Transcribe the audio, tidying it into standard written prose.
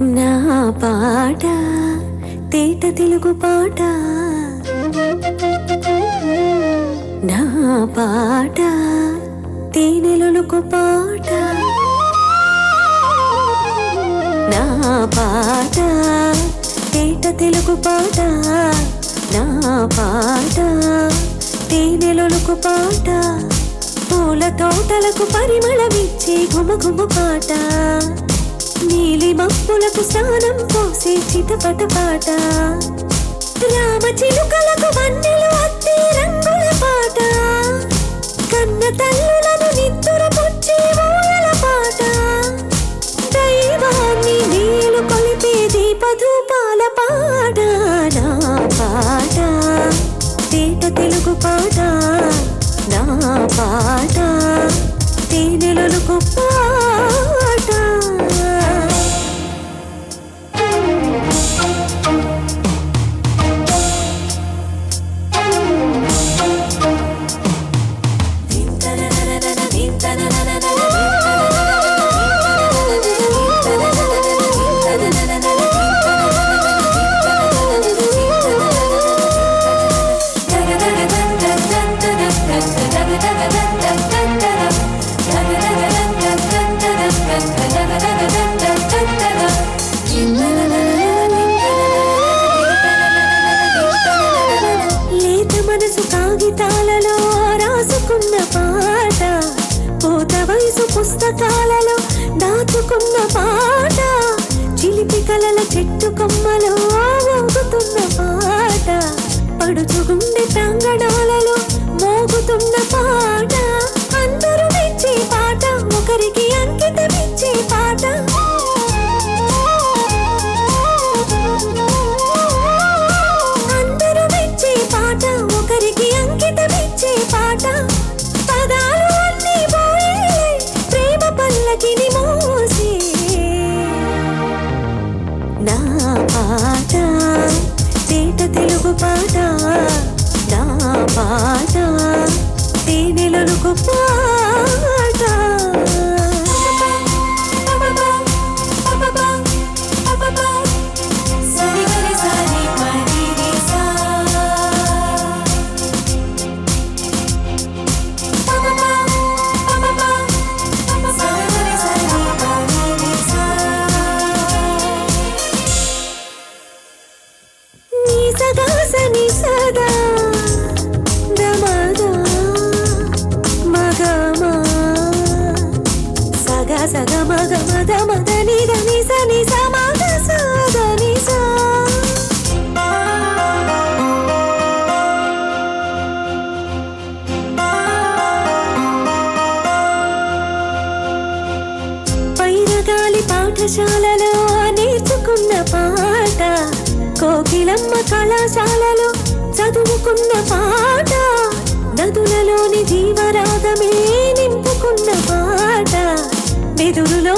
నా పాట తేట తెలుగు పాట, నా పాట తేనెలొలుకు పాట, నా పాట తేట తెలుగు పాట, నా పాట తేనెలొలుకు పాట, పూల తోటలకు పరిమళమిచ్చే గుమగుమ పాట, నీలి మబ్బులకు స్నానం పోసే చిటపట పాట, రామ చిలుకలకు వన్నెలు అత్తే రంగుల పాట, కన్న తల్లులను నిద్దుర పుచ్చే ఊయల పాట, దైవాన్ని నీలు కొలిపే దీపధూపాల పాట, నా పాట తేట తెలుగు పాట, నా పాట తేనెలొలుకు పాట. మనసు కాగితాలలో రాసుకున్న పాట, పూత వయసు పుస్తకాలలో దాచుకున్న పాట, చిలిపి కలల చెట్టు కొమ్మలో ఊగుతున్న పాట, పడుచు గుండె ప్రాంగణాలలో మోగుతున్న పాట, అందరూ మెచ్చే పాట, ఒకరికి అంకితమిచ్చే పాట, ఒకరికి అంకితమిచ్చే పాట, పదాలు అన్నీ పోయే ప్రేమ పల్లకిని మోసే, నా పాట తేట తెలుగు పాట, నా పాట తేనెలొలుకు పాట. సగాసని సదా దమద మగమ సగా సగ మగ మద మద నిద నిస నిస మగ సద నిస. పైరగాలి పాఠశాలలో నేర్చుకున్న పాట, కోకిలమ్మ కళాశాలలో చదువుకున్న పాట, నదులలోని జీవరాగమే నింపుకున్న పాట, వెదురులో